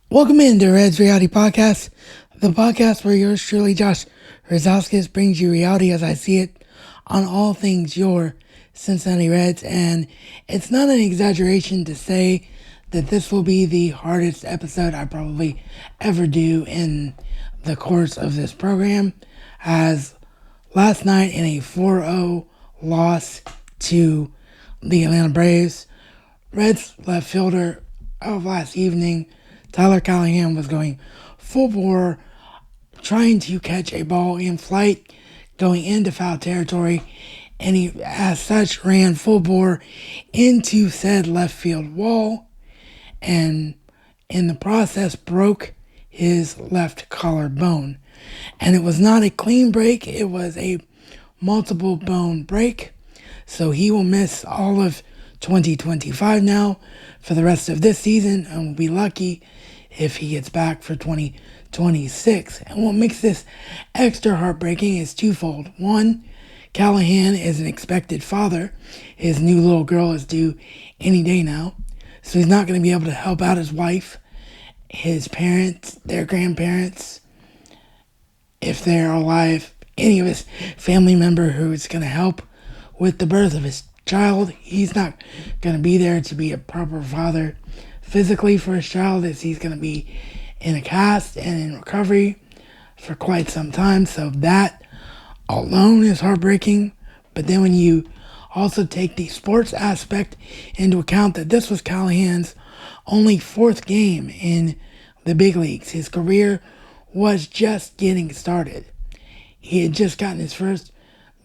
Welcome into Red's Reality Podcast, the podcast where yours truly, Josh Razauskas, brings you reality as I see it on all things your Cincinnati Reds. And it's not an exaggeration to say that this will be the hardest episode I probably ever do in the course of this program, as last night in a 4-0 loss to the Atlanta Braves, Reds left fielder of last evening, Tyler Callahan, was going full bore, trying to catch a ball in flight, going into foul territory, and he, as such, ran full bore into said left field wall, and in the process broke his left collarbone. And it was not a clean break, it was a multiple bone break. So he will miss all of 2025 now for the rest of this season, and will be lucky if he gets back for 2026. And what makes this extra heartbreaking is twofold. One, Callahan is an expected father. His new little girl is due any day now. So he's not going to be able to help out his wife, his parents, their grandparents, if they're alive, any of his family member who is going to help with the birth of his child. He's not going to be there to be a proper father physically for his child, as he's going to be in a cast and in recovery for quite some time. So that alone is heartbreaking. But then when you also take the sports aspect into account, that this was Callahan's only fourth game in the big leagues. His career was just getting started. He had just gotten his first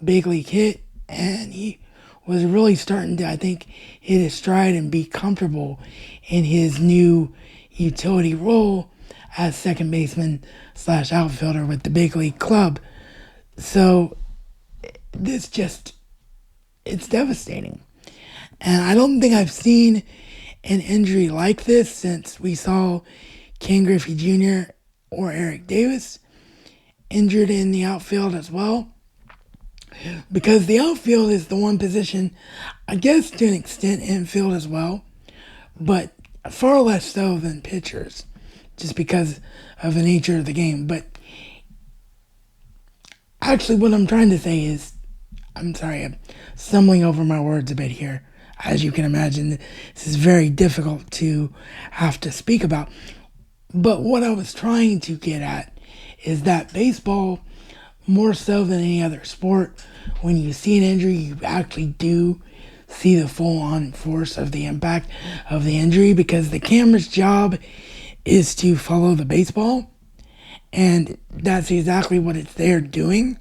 big league hit, and he was really starting to, I think, hit his stride and be comfortable in his new utility role as second baseman / outfielder with the big league club. So it's devastating. And I don't think I've seen an injury like this since we saw Ken Griffey Jr. or Eric Davis injured in the outfield as well. Because the outfield is the one position, I guess to an extent, infield as well, but far less so than pitchers, just because of the nature of the game. But actually, what I'm trying to say is, I'm sorry, I'm stumbling over my words a bit here. As you can imagine, this is very difficult to have to speak about. But what I was trying to get at is that baseball, more so than any other sport, when you see an injury, you actually do see the full-on force of the impact of the injury, because the camera's job is to follow the baseball, and that's exactly what it's there doing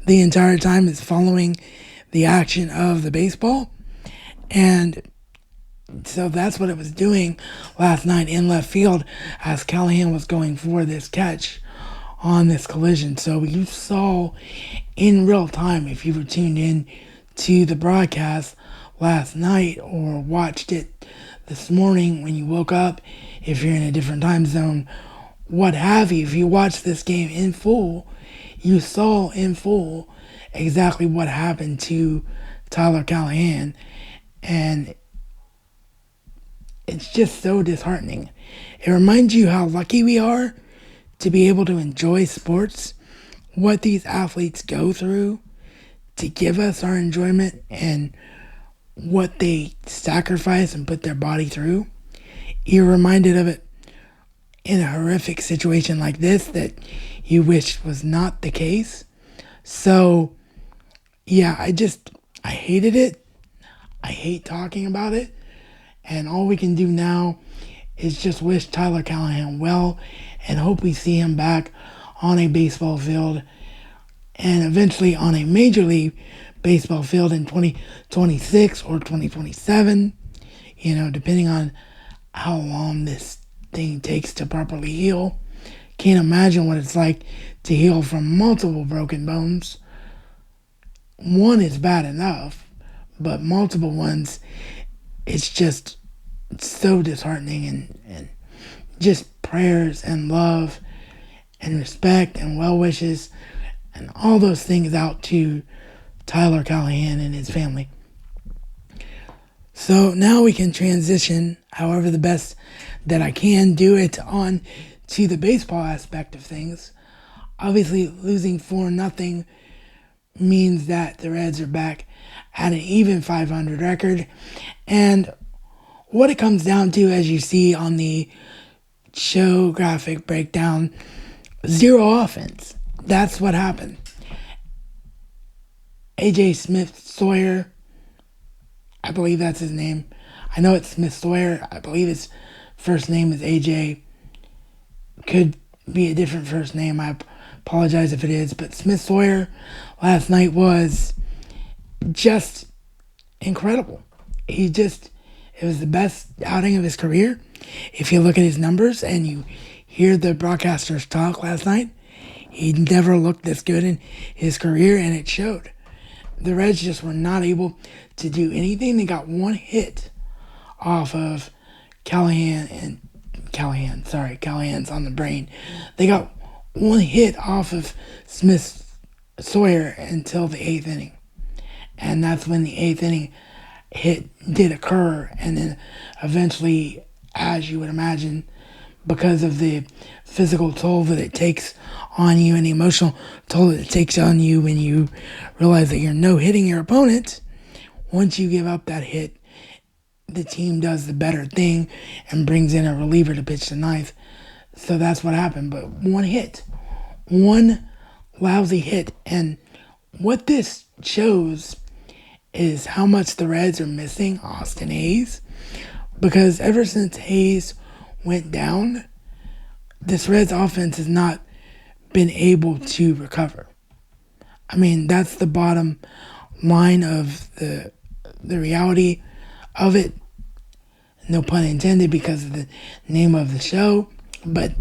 the entire time, is following the action of the baseball. And so that's what it was doing last night in left field as Callahan was going for this catch on this collision. So you saw in real time, if you were tuned in to the broadcast last night or watched it this morning when you woke up, if you're in a different time zone, what have you, if you watched this game in full, you saw in full exactly what happened to Tyler Callahan. And it's just so disheartening. It reminds you how lucky we are to be able to enjoy sports, what these athletes go through to give us our enjoyment, and what they sacrifice and put their body through. You're reminded of it in a horrific situation like this that you wish was not the case. So, yeah, I hated it. I hate talking about it. And all we can do now is just wish Tyler Callahan well and hope we see him back on a baseball field and eventually on a Major League Baseball field in 2026 or 2027, depending on how long this thing takes to properly heal. Can't imagine what it's like to heal from multiple broken bones. One is bad enough, but multiple ones, it's just so disheartening, and just prayers and love and respect and well wishes and all those things out to Tyler Callahan and his family. So now we can transition, however the best that I can do it, on to the baseball aspect of things. Obviously, losing 4-0 means that the Reds are back at an even 500 record. And what it comes down to, as you see on the show graphic breakdown, zero offense. That's what happened. AJ Smith Sawyer, I believe that's his name. I know it's Smith Sawyer. I believe his first name is AJ. Could be a different first name. I apologize if it is. But Smith Sawyer last night was just incredible. It was the best outing of his career. If you look at his numbers and you hear the broadcasters talk last night, he never looked this good in his career, and it showed. The Reds just were not able to do anything. They got one hit off of Callahan's on the brain. They got one hit off of Smith Sawyer until the 8th inning. And that's when the 8th inning hit did occur. And then eventually, as you would imagine, because of the physical toll that it takes on you and the emotional toll that it takes on you when you realize that you're no-hitting your opponent, once you give up that hit, the team does the better thing and brings in a reliever to pitch the ninth. So that's what happened. But one lousy hit. And what this shows is how much the Reds are missing Austin Hayes. Because ever since Hayes went down, this Reds offense has not been able to recover. I mean, that's the bottom line of the reality of it. No pun intended because of the name of the show, but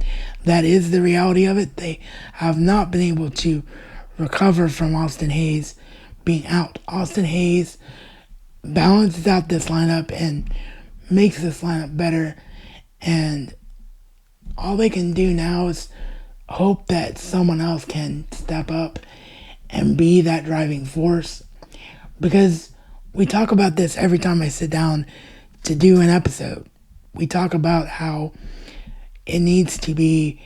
that is the reality of it. They have not been able to recover from Austin Hayes being out. Austin Hayes balances out this lineup and makes this lineup better, and all they can do now is hope that someone else can step up and be that driving force, because we talk about this every time I sit down to do an episode. We talk about how it needs to be,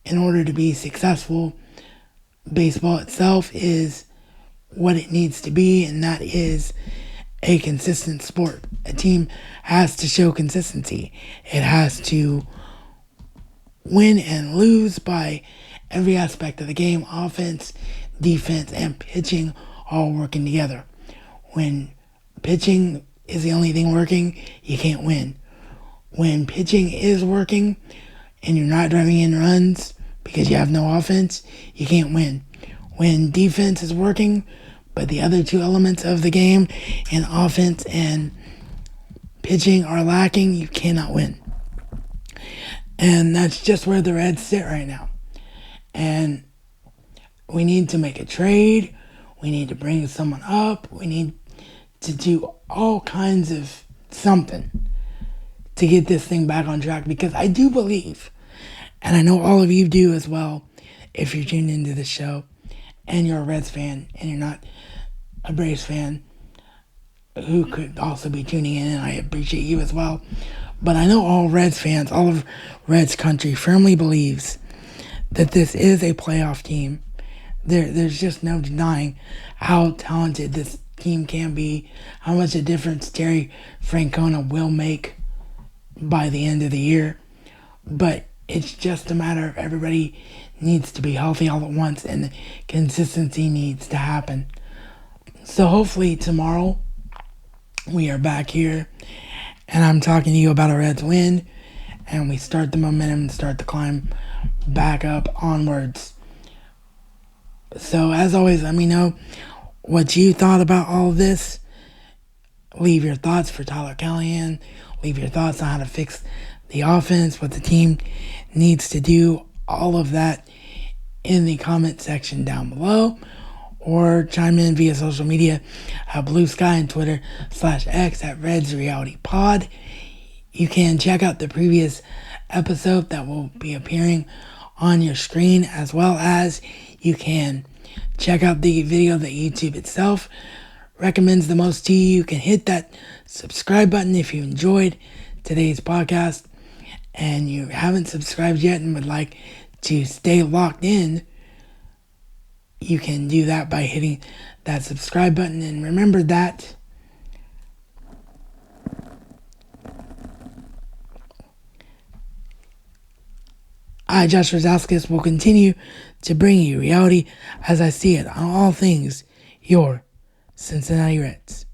in order to be successful, baseball itself is what it needs to be, and that is a consistent sport. A team has to show consistency. It has to win and lose by every aspect of the game: offense, defense, and pitching, all working together. When pitching is the only thing working, you can't win. When pitching is working and you're not driving in runs because you have no offense, you can't win. When defense is working, but the other two elements of the game, and offense and pitching, are lacking, you cannot win. And that's just where the Reds sit right now. And we need to make a trade. We need to bring someone up. We need to do all kinds of something to get this thing back on track, because I do believe, and I know all of you do as well, if you're tuned into the show and you're a Reds fan and you're not a Braves fan, who could also be tuning in, and I appreciate you as well. But I know all Reds fans, all of Reds country firmly believes that this is a playoff team. There's just no denying how talented this team can be, how much a difference Terry Francona will make by the end of the year. But it's just a matter of everybody needs to be healthy all at once, and the consistency needs to happen. So hopefully tomorrow we are back here and I'm talking to you about a Reds win, and we start the momentum and start the climb back up onwards. So as always, let me know what you thought about all of this. Leave your thoughts for Tyler Callahan. Leave your thoughts on how to fix the offense, what the team needs to do, all of that in the comment section down below. Or chime in via social media at Blue Sky and Twitter /X at Reds Reality Pod. You can check out the previous episode that will be appearing on your screen, as well as you can check out the video that YouTube itself recommends the most to you. You can hit that subscribe button if you enjoyed today's podcast and you haven't subscribed yet and would like to stay locked in. You can do that by hitting that subscribe button. And remember that I, Josh Razauskas, will continue to bring you reality as I see it on all things your Cincinnati Reds.